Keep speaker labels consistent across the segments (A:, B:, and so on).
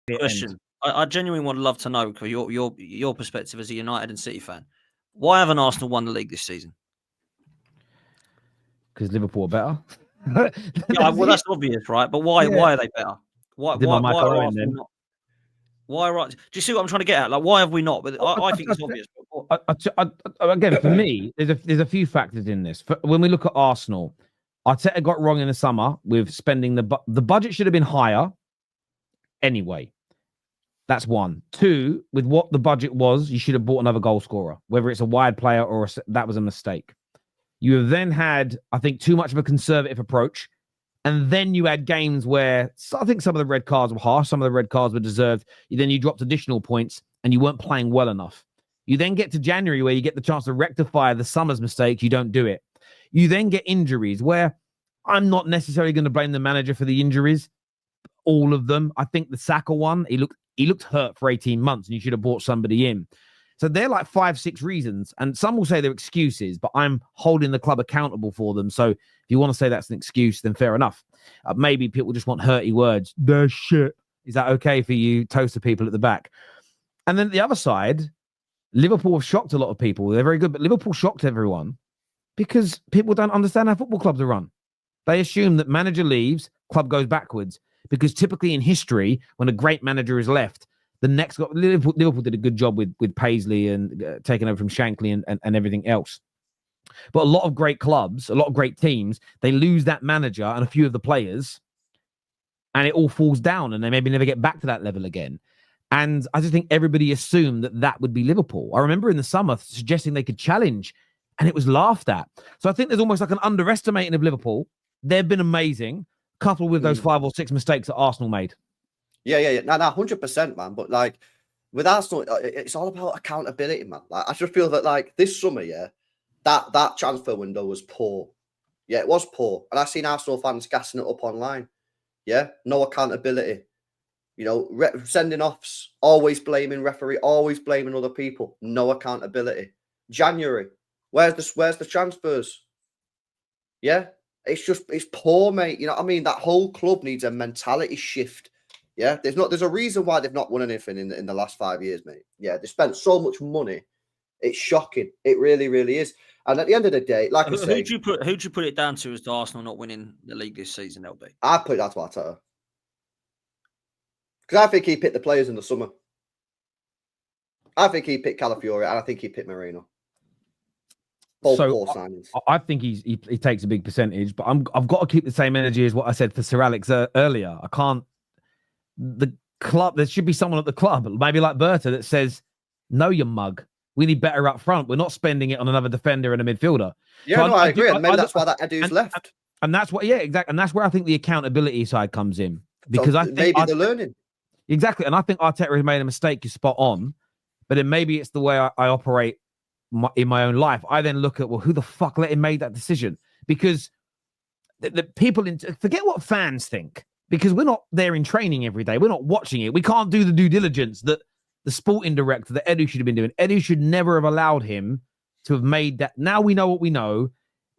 A: question. I genuinely would love to know, because your perspective as a United and City fan. Why haven't Arsenal won the league this season?
B: Because Liverpool are better.
A: Yeah, well, that's obvious, right? But why?
B: Yeah.
A: Why are they better? Why
B: Did my mic
A: are
B: alright
A: Arsenal
B: then?
A: not? Why right? Do you see what I'm trying to get at? Like, why have we not? But I think it's obvious.
B: Again, for me, there's a few factors in this. When we look at Arsenal, Arteta got wrong in the summer with spending the budget should have been higher anyway. That's one. Two, with what the budget was, you should have bought another goal scorer, whether it's a wide player or that was a mistake. You have then had, I think, too much of a conservative approach. And then you had games where I think some of the red cards were harsh, some of the red cards were deserved. Then you dropped additional points and you weren't playing well enough. You then get to January where you get the chance to rectify the summer's mistakes. You don't do it. You then get injuries where I'm not necessarily going to blame the manager for the injuries, all of them. I think the Saka one, he looked hurt for 18 months and you should have brought somebody in. So they're like 5-6 reasons. And some will say they're excuses, but I'm holding the club accountable for them. So if you want to say that's an excuse, then fair enough. Maybe people just want hurty words. They're shit. Is that okay for you, toaster people at the back? And then the other side, Liverpool have shocked a lot of people. They're very good, but Liverpool shocked everyone because people don't understand how football clubs are run. They assume that manager leaves, club goes backwards. Because typically in history, when a great manager is left, the next Liverpool did a good job with Paisley and taking over from Shankly and everything else. But a lot of great clubs, a lot of great teams, they lose that manager and a few of the players, and it all falls down, and they maybe never get back to that level again. And I just think everybody assumed that would be Liverpool. I remember in the summer suggesting they could challenge, and it was laughed at. So I think there's almost like an underestimating of Liverpool. They've been amazing, coupled with those 5 or 6 mistakes that Arsenal made.
C: Yeah. No, 100%, man. But like with Arsenal, it's all about accountability, man. Like I just feel that like this summer, that transfer window was poor. Yeah, it was poor, and I've seen Arsenal fans gassing it up online. Yeah, no accountability. You know, sending offs, always blaming referee, always blaming other people. No accountability. January, where's the transfers? Yeah, it's poor, mate. You know what I mean? That whole club needs a mentality shift. Yeah, there's a reason why they've not won anything in the last 5 years, mate. Yeah, they spent so much money. It's shocking. It really, really is. And at the end of the day, like I say,
A: who'd you put it down to as to Arsenal not winning the league this season, LB?
C: I put that to Arteta. Because I think he picked the players in the summer. I think he picked Calafiori and I think he picked Marino. Both poor signings.
B: I think he takes a big percentage, but I've got to keep the same energy as what I said for Sir Alex earlier. I can't. The club, there should be someone at the club, maybe like Berta, that says, "No, you mug. We need better up front. We're not spending it on another defender and a midfielder."
C: Yeah, so I agree. And maybe that's why that Edu's left.
B: And that's what, exactly. And that's where I think the accountability side comes in, because I think
C: maybe they're learning.
B: Exactly, and I think Arteta has made a mistake. You're spot on, but then maybe it's the way I operate in my own life. I then look at, well, who the fuck let him make that decision? Because the people forget what fans think. Because we're not there in training every day. We're not watching it. We can't do the due diligence that the sporting director, that Edu should have been doing. Edu should never have allowed him to have made that. Now we know what we know.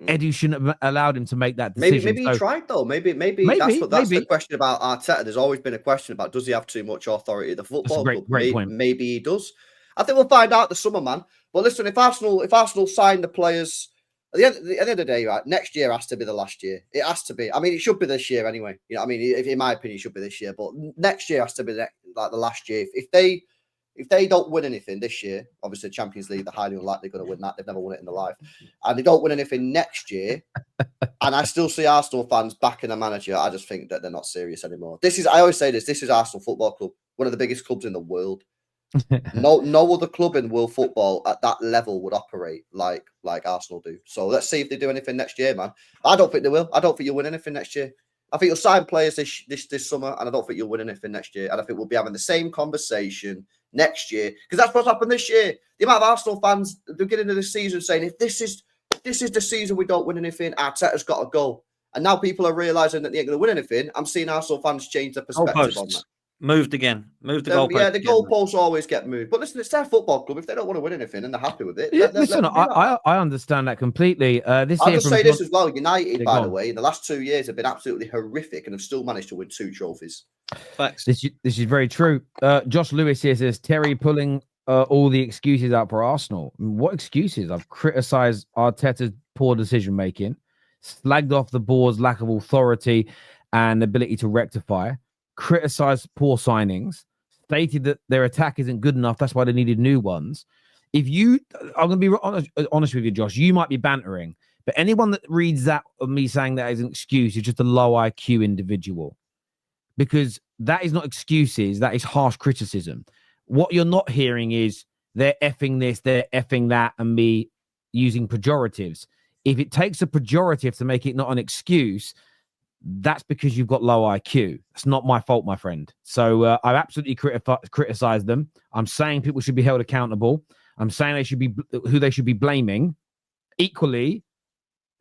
B: Edu shouldn't have allowed him to make that decision.
C: Maybe he tried, though. Maybe that's the question about Arteta. There's always been a question about, does he have too much authority at the football club?
B: Great point.
C: Maybe he does. I think we'll find out this summer, man. But listen, if Arsenal sign the players... At the end of the day, right, next year has to be the last year. It has to be. I mean, it should be this year anyway. You know what I mean? In my opinion, it should be this year. But next year has to be like the last year. If they don't win anything this year, obviously Champions League, they're highly unlikely going to win that. They've never won it in their life. And they don't win anything next year, and I still see Arsenal fans backing the manager, I just think that they're not serious anymore. I always say this is Arsenal Football Club, one of the biggest clubs in the world. No other club in world football at that level would operate like Arsenal do. So let's see if they do anything next year, man. I don't think they will. I don't think you'll win anything next year. I think you'll sign players this summer, and I don't think you'll win anything next year. And I think we'll be having the same conversation next year, because that's what's happened this year. The amount of Arsenal fans at the beginning of the season saying, if this is the season we don't win anything, Arteta's got to go. And now people are realising that they ain't going to win anything. I'm seeing Arsenal fans change their perspective on that.
A: Moved again. Moved the goalpost.
C: Yeah, the goalposts always get moved. But listen, it's their football club. If they don't want to win anything and they're happy with it,
B: listen, I understand that completely.
C: I'll just say this as well. United, by the way, in the last 2 years have been absolutely horrific and have still managed to win 2 trophies.
A: Facts.
B: This is very true. Josh Lewis here says Terry pulling all the excuses out for Arsenal. What excuses? I've criticised Arteta's poor decision making, slagged off the board's lack of authority and ability to rectify, criticised poor signings, stated that their attack isn't good enough. That's why they needed new ones. I'm going to be honest with you, Josh. You might be bantering, but anyone that reads that of me saying that as an excuse is just a low IQ individual, because that is not excuses. That is harsh criticism. What you're not hearing is they're effing this, they're effing that, and me using pejoratives. If it takes a pejorative to make it not an excuse, that's because you've got low IQ. It's not my fault, my friend. So I absolutely criticize them. I'm saying people should be held accountable. I'm saying they should be who they should be blaming. Equally,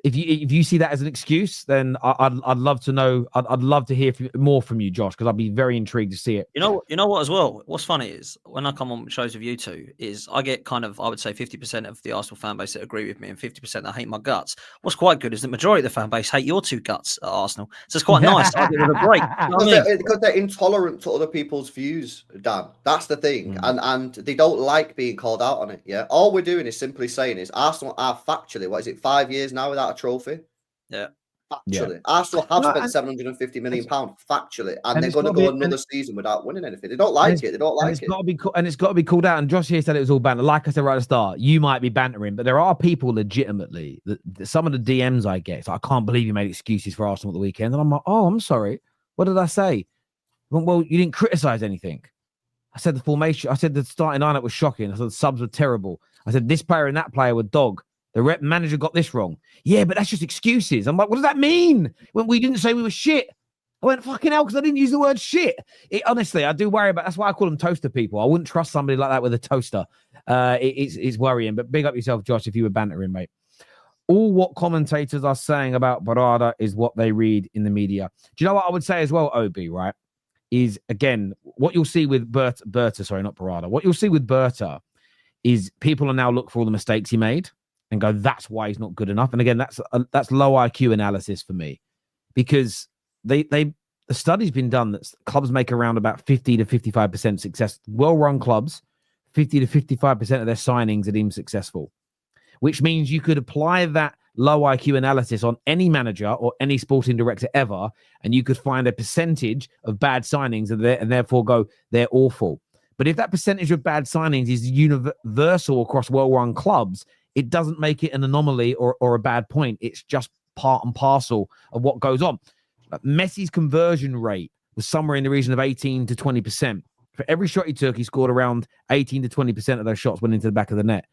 B: if you see that as an excuse, then I'd love to know. I'd love to hear more from you, Josh, because I'd be very intrigued to see it.
A: You know what as well? What's funny is when I come on shows with you two, is I get kind of, I would say 50% of the Arsenal fan base that agree with me and 50% that hate my guts. What's quite good is the majority of the fan base hate your two guts at Arsenal. So it's quite nice. I think they're great. You know what I mean?
C: Because they're intolerant to other people's views, Dan. That's the thing. And they don't like being called out on it. Yeah. All we're doing is simply saying is Arsenal are factually, 5 years now without a trophy?
A: Yeah.
C: Factually. Arsenal have spent £750 million factually, and they're going to go another season without winning anything. They don't like it. They don't like it.
B: It's got to be called out. And Josh here said it was all banter. Like I said right at the start, you might be bantering, but there are people legitimately, some of the DMs I get, I can't believe you made excuses for Arsenal at the weekend. And I'm like, oh, I'm sorry. What did I say? Well, you didn't criticize anything. I said the formation. I said the starting lineup was shocking. I said the subs were terrible. I said this player and that player were dog. The manager got this wrong. Yeah, but that's just excuses. I'm like, what does that mean? When we didn't say we were shit. I went, fucking hell, because I didn't use the word shit. Honestly, I do worry about. That's why I call them toaster people. I wouldn't trust somebody like that with a toaster. It's worrying. But big up yourself, Josh, if you were bantering, mate. All what commentators are saying about Barada is what they read in the media. Do you know what I would say as well, OB, right? Is, again, what you'll see with Berta, sorry, not Barada. What you'll see with Berta is people are now look for all the mistakes he made and go, that's why he's not good enough. And again, that's low IQ analysis for me, because the study's been done that clubs make around about 50 to 55% success. Well-run clubs, 50 to 55% of their signings are deemed successful, which means you could apply that low IQ analysis on any manager or any sporting director ever, and you could find a percentage of bad signings and therefore go, they're awful. But if that percentage of bad signings is universal across well-run clubs, it doesn't make it an anomaly or a bad point. It's just part and parcel of what goes on. Messi's conversion rate was somewhere in the region of 18 to 20%. For every shot he took, he scored around 18 to 20% of those shots went into the back of the net.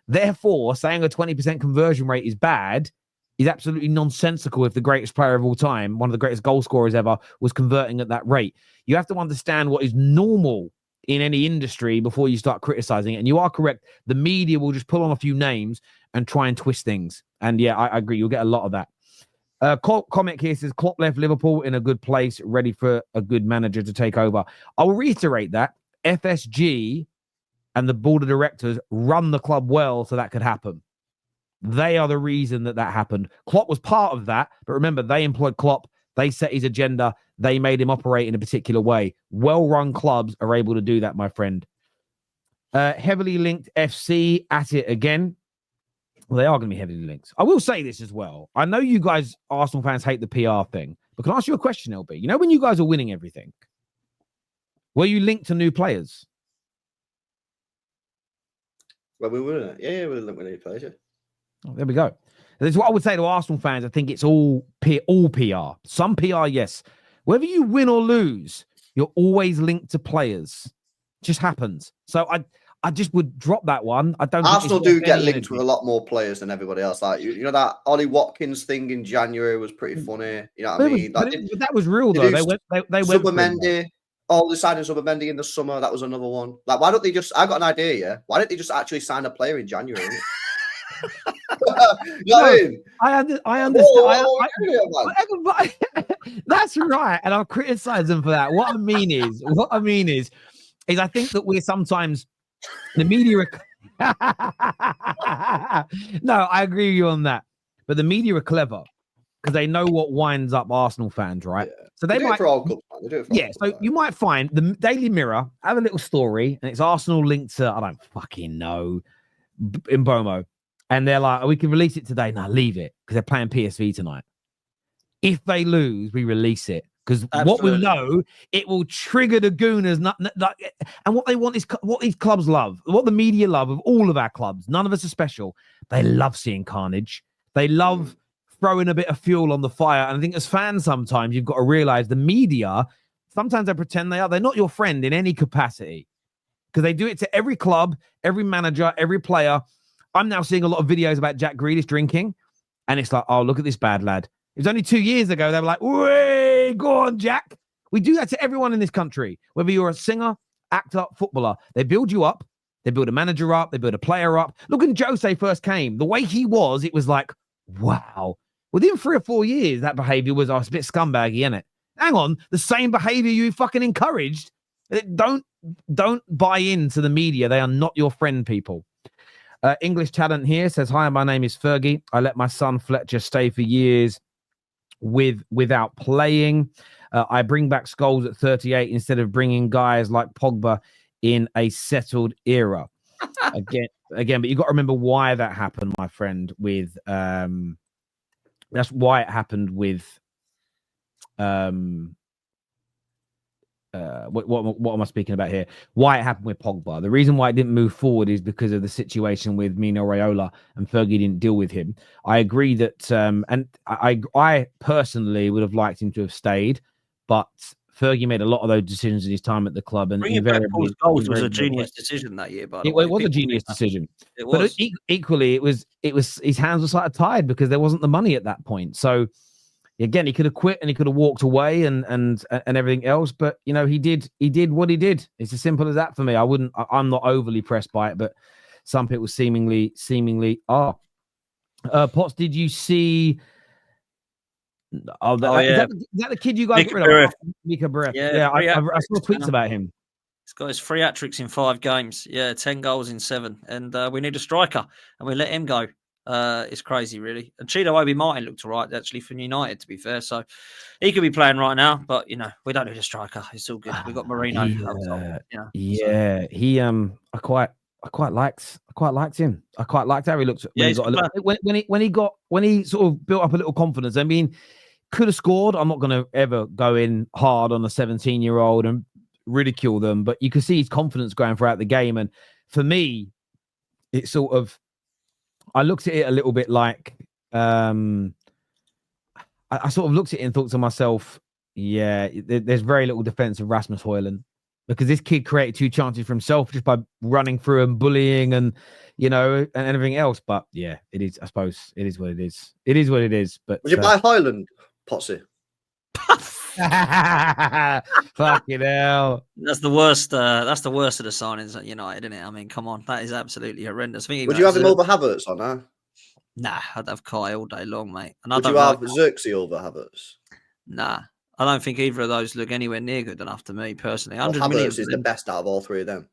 B: Therefore, saying a 20% conversion rate is bad is absolutely nonsensical if the greatest player of all time, one of the greatest goal scorers ever, was converting at that rate. You have to understand what is normal in any industry before you start criticizing it. And you are correct. The media will just pull on a few names and try and twist things. And yeah, I agree. You'll get a lot of that. Comment here says Klopp left Liverpool in a good place, ready for a good manager to take over. I will reiterate that FSG and the board of directors run the club well so that could happen. They are the reason that happened. Klopp was part of that, but remember, they employed Klopp. They set his agenda. They made him operate in a particular way. Well-run clubs are able to do that, my friend. Heavily linked FC at it again. Well, they are going to be heavily linked. I will say this as well. I know you guys, Arsenal fans, hate the PR thing, but can I ask you a question, LB? You know when you guys are winning everything, were you linked to new players?
C: Well, we were. Yeah, we were linked with new players, yeah.
B: Oh, there we go. This is what I would say to Arsenal fans. I think it's all PR. Some PR, yes. Whether you win or lose, you're always linked to players. It just happens. So I just would drop that one. I don't.
C: Arsenal do get linked with a lot more players than everybody else. Like you know that Ollie Watkins thing in January was pretty funny. You know what I mean?
B: But that was real though. They went.
C: Subamendi. Oh, they signed Subamendi in the summer. That was another one. Like, why don't they just? I got an idea. Yeah, why don't they just actually sign a player in January?
B: I understand. That's right, and I'll criticize them for that. What I mean is I think that we're sometimes the media. No, I agree with you on that. But the media are clever because they know what winds up Arsenal fans, right?
C: Yeah.
B: So they might.
C: They do it for
B: Yeah, so you might find the Daily Mirror have a little story, and it's Arsenal linked to, I don't fucking know, in Bomo. And they're like, we can release it today. No, leave it, because they're playing PSV tonight. If they lose, we release it. Because what we know, it will trigger the Gooners. And what they want is what these clubs love, what the media love of all of our clubs. None of us are special. They love seeing carnage. They love throwing a bit of fuel on the fire. And I think as fans, sometimes you've got to realize the media, sometimes they pretend they are. They're not your friend in any capacity, because they do it to every club, every manager, every player. I'm now seeing a lot of videos about Jack Grealish drinking, and it's like, oh, look at this bad lad. It was only 2 years ago. They were like, way, go on, Jack. We do that to everyone in this country, whether you're a singer, actor, footballer. They build you up. They build a manager up. They build a player up. Look, when Jose first came, the way he was, it was like, wow. Within 3 or 4 years, that behavior was a bit scumbaggy, innit? Hang on, the same behavior you fucking encouraged. Don't buy into the media. They are not your friend, people. English Talent here says, hi, my name is Fergie. I let my son Fletcher stay for years without playing. I bring back Scholes at 38 instead of bringing guys like Pogba in a settled era. Again, but you've got to remember why that happened, my friend, with that's why it happened with what am I speaking about here? Why it happened with Pogba. The reason why it didn't move forward is because of the situation with Mino Raiola, and Fergie didn't deal with him. I agree that, and I personally would have liked him to have stayed, but Fergie made a lot of those decisions in his time at the club, and
A: Scholes was a genius decision that year. By the way,
B: it was a genius decision. It was. But equally, it was his hands were sort of tied because there wasn't the money at that point. So again, he could have quit and he could have walked away and everything else. But you know, he did what he did. It's as simple as that for me. I'm not overly pressed by it, but some people seemingly are. Potts, did you see? Is that the kid you guys got rid of? Mika Barrett. Yeah, I saw tweets about him.
A: He's got his 3 hat-tricks in 5 games. Yeah, 10 goals in 7. And we need a striker, and we let him go. It's crazy, really. And Chido Obi-Martin looked all right, actually, from United, to be fair. So he could be playing right now, but, you know, we don't need a striker. It's all good. We've got Marino.
B: I quite liked him. I quite liked how he looked when he sort of built up a little confidence. I mean, could have scored. I'm not going to ever go in hard on a 17-year-old and ridicule them, but you can see his confidence going throughout the game. And for me, it's sort of, I looked at it a little bit like, I sort of looked at it and thought to myself, yeah, there's very little defense of Rasmus Højlund, because this kid created 2 chances for himself just by running through and bullying and, you know, and everything else. But yeah, it is, I suppose it is what it is. It is what it is. But
C: would you buy Højlund, Potsy?
B: Fucking hell.
A: That's the worst of the signings at United, isn't it? I mean, come on. That is absolutely horrendous.
C: Would you have him over Havertz on that?
A: Nah, I'd have Kai all day long, mate. And
C: would you have Xerxes over Havertz?
A: Nah, I don't think either of those look anywhere near good enough to me personally.
C: Havertz is the best out of all 3 of them.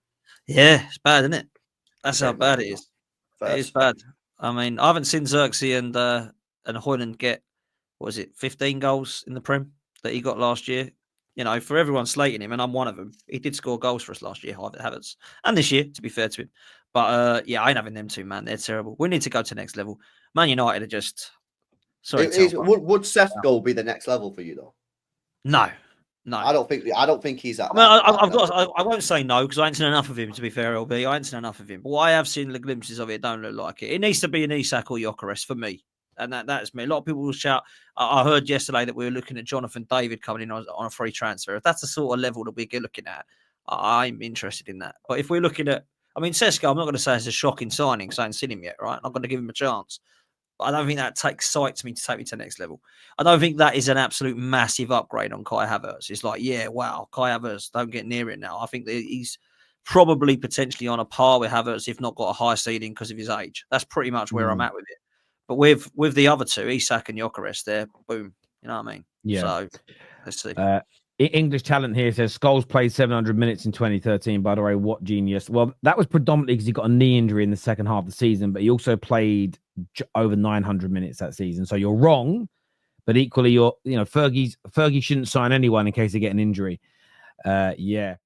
A: Yeah, it's bad, isn't it? That's how bad it is. It is bad. I mean, I haven't seen Xerxes and Højlund get, 15 goals in the Prem that he got last year. You know, for everyone slating him, and I'm one of them, he did score goals for us last year, Havertz, and this year, to be fair to him. But yeah, I ain't having them 2, man. They're terrible. We need to go to the next level. Man United are just sorry.
C: Would Seth goal be the next level for you though?
A: No.
C: I don't think he's at.
A: I won't say no because I ain't seen enough of him. To be fair, LB, I ain't seen enough of him. But what I have seen the glimpses of it don't look like it. It needs to be an Isak or Gyökeres for me. And that's me. A lot of people will shout. I heard yesterday that we were looking at Jonathan David coming in on a free transfer. If that's the sort of level that we're looking at, I'm interested in that. But if we're looking at, I mean, Sesko, I'm not going to say it's a shocking signing because I haven't seen him yet, right? I'm going to give him a chance. But I don't think that excites me to take me to the next level. I don't think that is an absolute massive upgrade on Kai Havertz. It's like, yeah, wow, Kai Havertz, don't get near it now. I think that he's probably potentially on a par with Havertz, if not got a high ceiling because of his age. That's pretty much where I'm at with it. But with the other 2, Isak and Gyökeres, there, boom. You know what I mean?
B: Yeah.
A: So let's see.
B: English Talent here says Scholes played 700 minutes in 2013. By the way, what genius? Well, that was predominantly because he got a knee injury in the second half of the season, but he also played over 900 minutes that season. So you're wrong, But equally, Fergie shouldn't sign anyone in case they get an injury. Yeah.